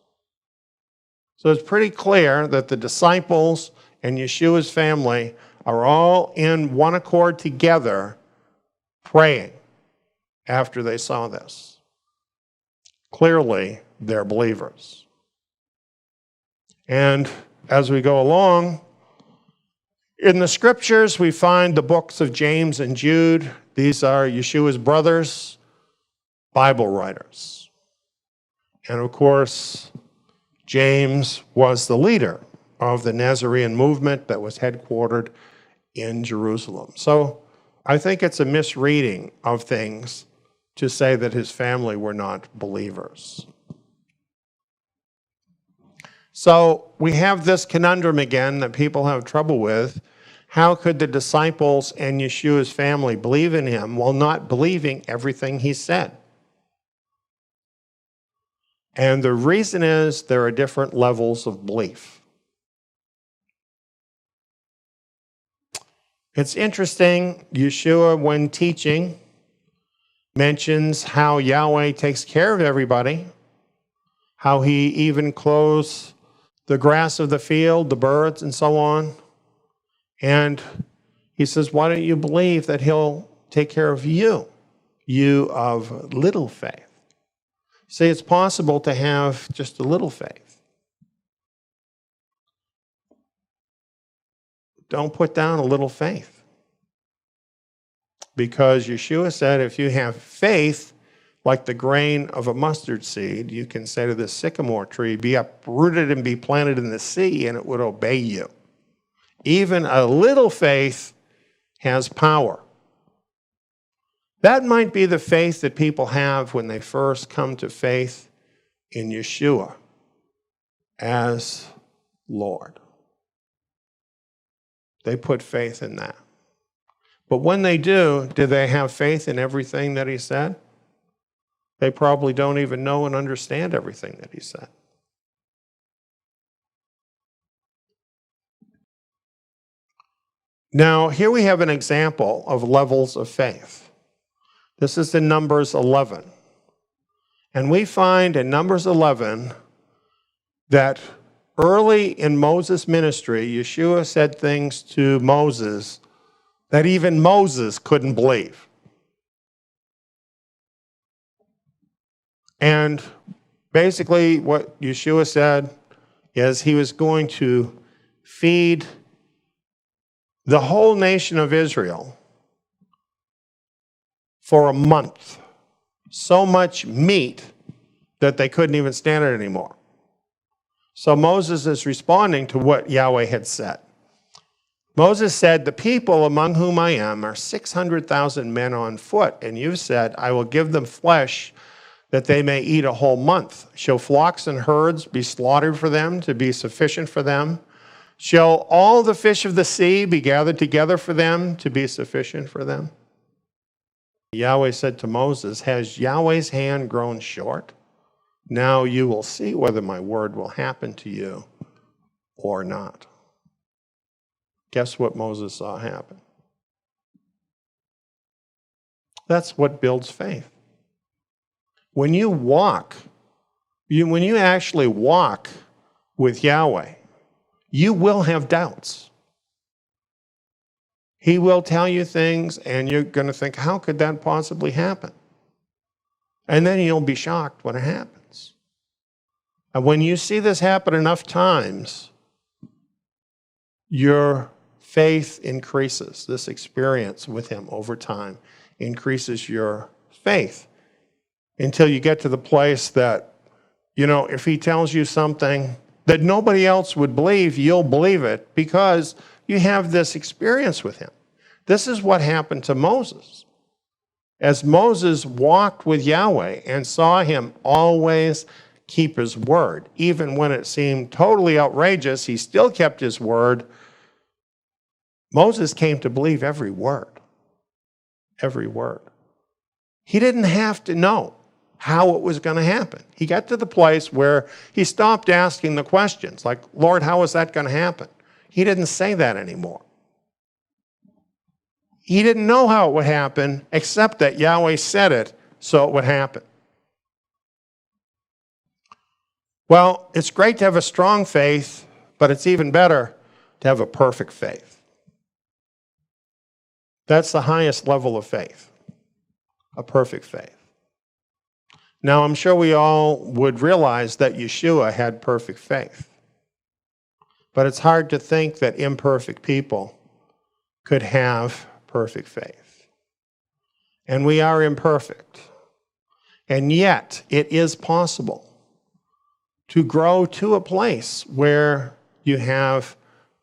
So it's pretty clear that the disciples and Yeshua's family are all in one accord together, praying after they saw this. Clearly, they're believers. And as we go along, in the scriptures, we find the books of James and Jude. These are Yeshua's brothers, Bible writers. And of course, James was the leader of the Nazarene movement that was headquartered in Jerusalem. So I think it's a misreading of things to say that his family were not believers. So we have this conundrum again that people have trouble with. How could the disciples and Yeshua's family believe in him while not believing everything he said? And the reason is there are different levels of belief. It's interesting, Yeshua, when teaching, mentions how Yahweh takes care of everybody, how he even clothes the grass of the field, the birds, and so on. And he says, why don't you believe that he'll take care of you, you of little faith? See, it's possible to have just a little faith. don't put down a little faith. Because Yeshua said, if you have faith like the grain of a mustard seed, you can say to this sycamore tree, be uprooted and be planted in the sea, and it would obey you. Even a little faith has power. That might be the faith that people have when they first come to faith in Yeshua as Lord. They put faith in that. But when they do they have faith in everything that he said? They probably don't even know and understand everything that he said. Now, here we have an example of levels of faith. This is in Numbers 11. And we find in Numbers 11 that early in Moses' ministry, Yeshua said things to Moses that even Moses couldn't believe. And basically what Yeshua said is he was going to feed the whole nation of Israel for a month. So much meat that they couldn't even stand it anymore. So Moses is responding to what Yahweh had said. Moses said, the people among whom I am are 600,000 men on foot, and you said, I will give them flesh that they may eat a whole month. Shall flocks and herds be slaughtered for them to be sufficient for them? Shall all the fish of the sea be gathered together for them to be sufficient for them? Yahweh said to Moses, has Yahweh's hand grown short? Now you will see whether my word will happen to you or not. Guess what Moses saw happen? That's what builds faith. When you actually walk with Yahweh, you will have doubts. He will tell you things, and you're going to think, how could that possibly happen? And then you'll be shocked when it happens. And when you see this happen enough times, your faith increases. This experience with him over time increases your faith until you get to the place that, if he tells you something that nobody else would believe, you'll believe it because you have this experience with him. This is what happened to Moses. As Moses walked with Yahweh and saw him always keep his word, even when it seemed totally outrageous, he still kept his word. Moses came to believe every word. Every word. He didn't have to know how it was going to happen. He got to the place where he stopped asking the questions, like, Lord, how is that going to happen? He didn't say that anymore. He didn't know how it would happen, except that Yahweh said it, so it would happen. Well, it's great to have a strong faith, but it's even better to have a perfect faith. That's the highest level of faith, a perfect faith. Now, I'm sure we all would realize that Yeshua had perfect faith. But it's hard to think that imperfect people could have perfect faith. And we are imperfect. And yet, it is possible to grow to a place where you have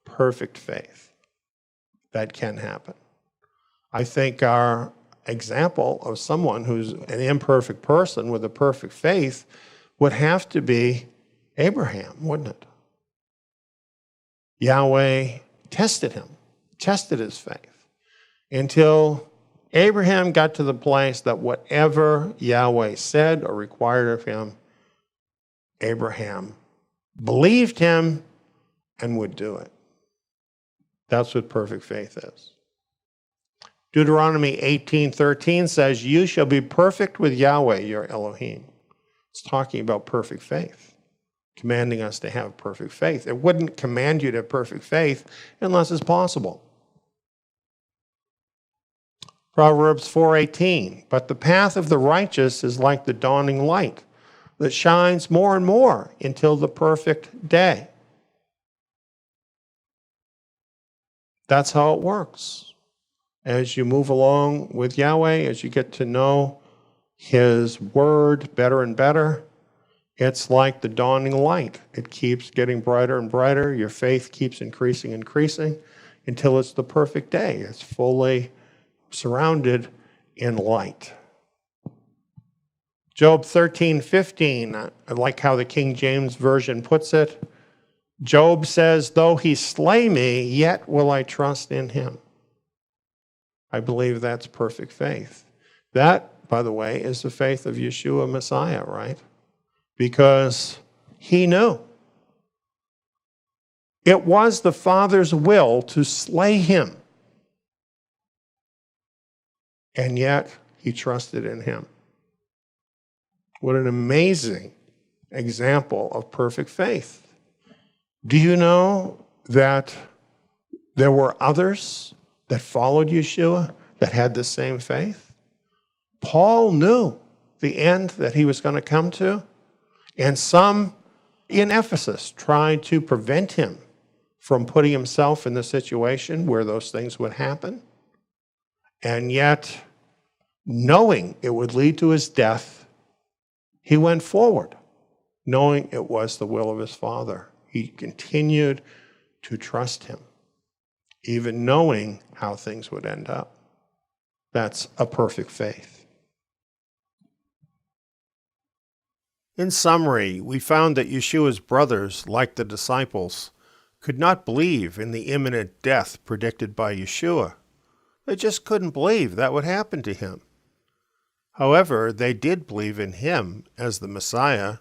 perfect faith. That can happen. I think our example of someone who's an imperfect person with a perfect faith would have to be Abraham, wouldn't it? Yahweh tested him, tested his faith, until Abraham got to the place that whatever Yahweh said or required of him, Abraham believed him and would do it. That's what perfect faith is. Deuteronomy 18:13 says, you shall be perfect with Yahweh, your Elohim. It's talking about perfect faith, commanding us to have perfect faith. It wouldn't command you to have perfect faith unless it's possible. Proverbs 4:18, but the path of the righteous is like the dawning light that shines more and more until the perfect day. That's how it works. As you move along with Yahweh, as you get to know His Word better and better, it's like the dawning light. It keeps getting brighter and brighter. Your faith keeps increasing and increasing until it's the perfect day. It's fully surrounded in light. Job 13:15, I like how the King James Version puts it. Job says, though he slay me, yet will I trust in him. I believe that's perfect faith. That, by the way, is the faith of Yeshua Messiah, right? Because he knew it was the Father's will to slay him. And yet he trusted in him. What an amazing example of perfect faith. Do you know that there were others that followed Yeshua that had the same faith? Paul knew the end that he was going to come to, and some in Ephesus tried to prevent him from putting himself in the situation where those things would happen. And yet, knowing it would lead to his death, he went forward, knowing it was the will of his Father. He continued to trust him, even knowing how things would end up. That's a perfect faith. In summary, we found that Yeshua's brothers, like the disciples, could not believe in the imminent death predicted by Yeshua. They just couldn't believe that would happen to him. However, they did believe in him as the Messiah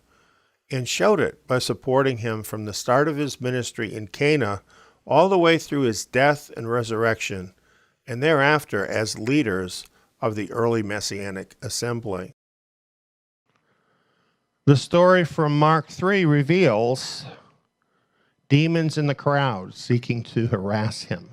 and showed it by supporting him from the start of his ministry in Cana all the way through his death and resurrection, and thereafter as leaders of the early Messianic assembly. The story from Mark 3 reveals demons in the crowd seeking to harass him.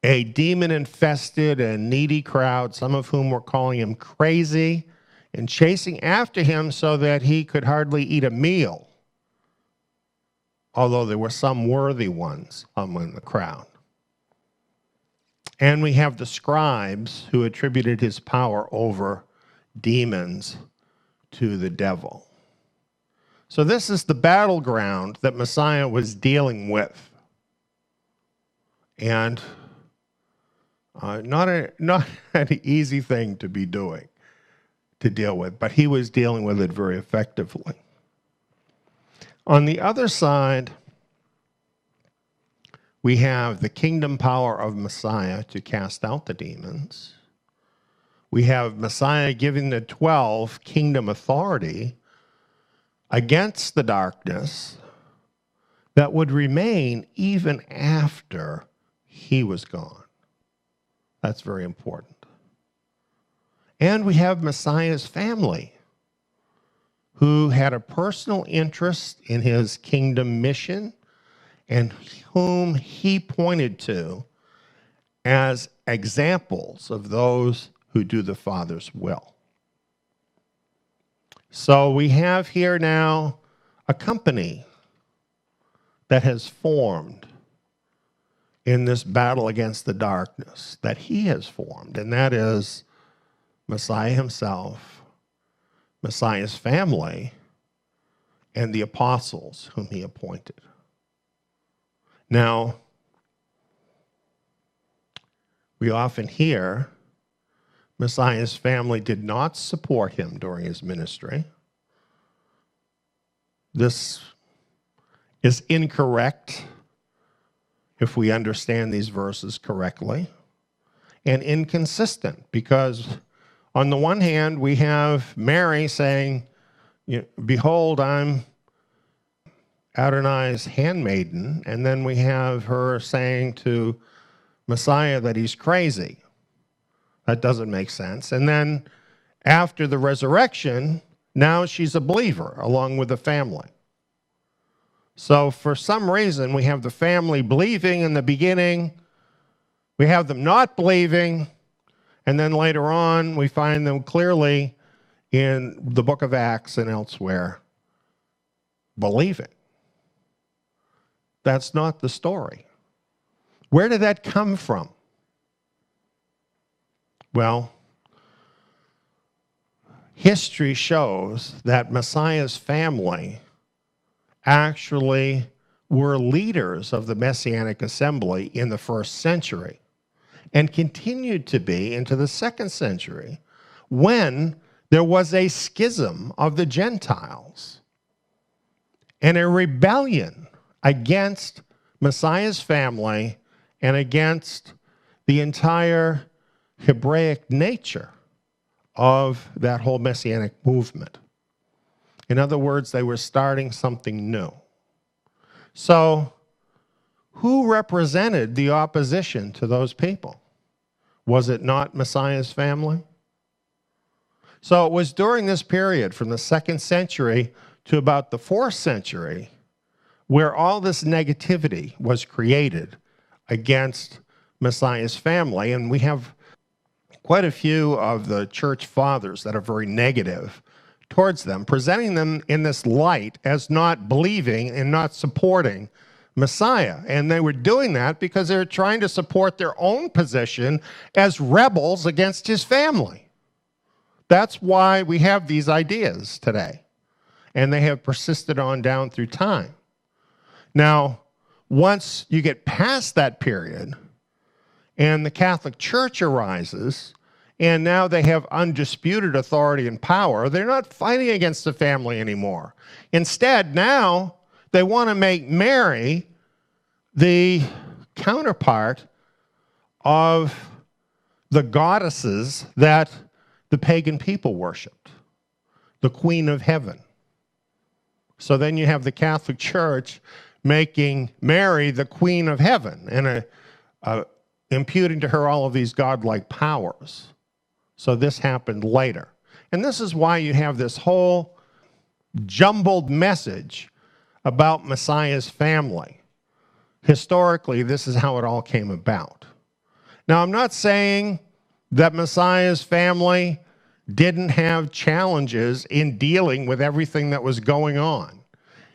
A demon-infested and needy crowd, some of whom were calling him crazy and chasing after him so that he could hardly eat a meal, although there were some worthy ones among the crowd. And we have the scribes who attributed his power over demons to the devil. So this is the battleground that Messiah was dealing with. And not an easy thing to be doing, to deal with, but he was dealing with it very effectively. On the other side, we have the kingdom power of Messiah to cast out the demons. We have Messiah giving the 12 kingdom authority against the darkness that would remain even after he was gone. That's very important. And we have Messiah's family, who had a personal interest in his kingdom mission and whom he pointed to as examples of those who do the Father's will. So we have here now a company that has formed in this battle against the darkness that he has formed, and that is Messiah himself, Messiah's family, and the apostles whom he appointed. Now, we often hear Messiah's family did not support him during his ministry. This is incorrect if we understand these verses correctly, and inconsistent, because on the one hand, we have Mary saying, behold, I'm Adonai's handmaiden, and then we have her saying to Messiah that he's crazy. That doesn't make sense. And then after the resurrection, now she's a believer along with the family. So for some reason, we have the family believing in the beginning, we have them not believing, and then later on, we find them clearly in the book of Acts and elsewhere believing. That's not the story. Where did that come from? Well, history shows that Messiah's family actually were leaders of the Messianic assembly in the first century and continued to be into the second century when there was a schism of the Gentiles and a rebellion against Messiah's family and against the entire Hebraic nature of that whole Messianic movement. In other words, they were starting something new. So, who represented the opposition to those people? Was it not Messiah's family? So it was during this period from the 2nd century to about the 4th century where all this negativity was created against Messiah's family. And we have quite a few of the church fathers that are very negative towards them, presenting them in this light as not believing and not supporting Messiah. And they were doing that because they were trying to support their own position as rebels against his family. That's why we have these ideas today. And they have persisted on down through time. Now, once you get past that period and the Catholic Church arises, and now they have undisputed authority and power, they're not fighting against the family anymore. Instead, now they want to make Mary the counterpart of the goddesses that the pagan people worshipped, the Queen of Heaven. So then you have the Catholic Church making Mary the Queen of Heaven and imputing to her all of these godlike powers. So this happened later. And this is why you have this whole jumbled message about Messiah's family. Historically, this is how it all came about. Now, I'm not saying that Messiah's family didn't have challenges in dealing with everything that was going on.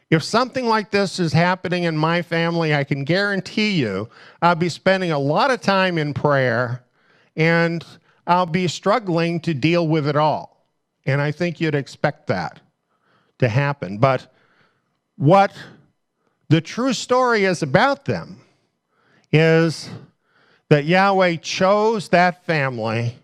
If something like this is happening in my family, I can guarantee you I'll be spending a lot of time in prayer, and I'll be struggling to deal with it all. And I think you'd expect that to happen. But what the true story is about them is that Yahweh chose that family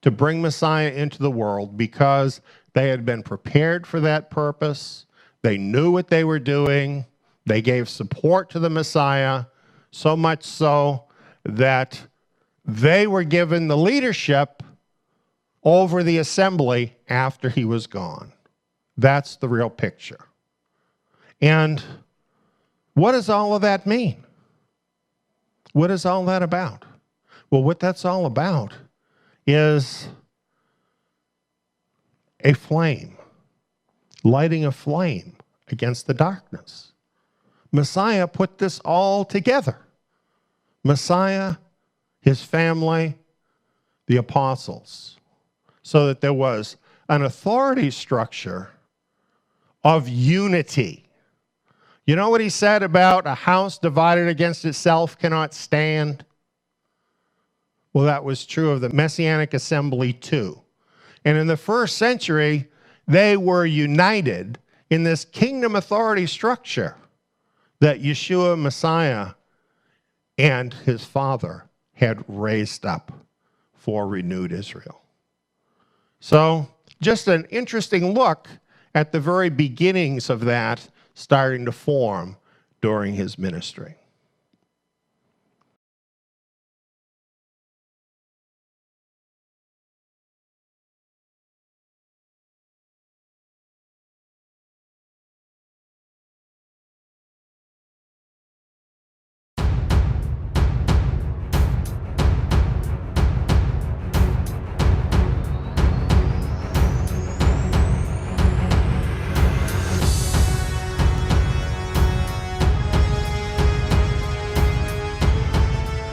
to bring Messiah into the world because they had been prepared for that purpose. They knew what they were doing. They gave support to the Messiah, so much so that they were given the leadership over the assembly after he was gone. That's the real picture. And what does all of that mean? What is all that about? Well, what that's all about is a flame, lighting a flame against the darkness. Messiah put this all together. Messiah, his family, the apostles, so that there was an authority structure of unity. You know what he said about a house divided against itself cannot stand? Well, that was true of the Messianic assembly too. And in the 1st century, they were united in this kingdom authority structure that Yeshua, Messiah, and his Father had raised up for renewed Israel. So, just an interesting look at the very beginnings of that starting to form during his ministry.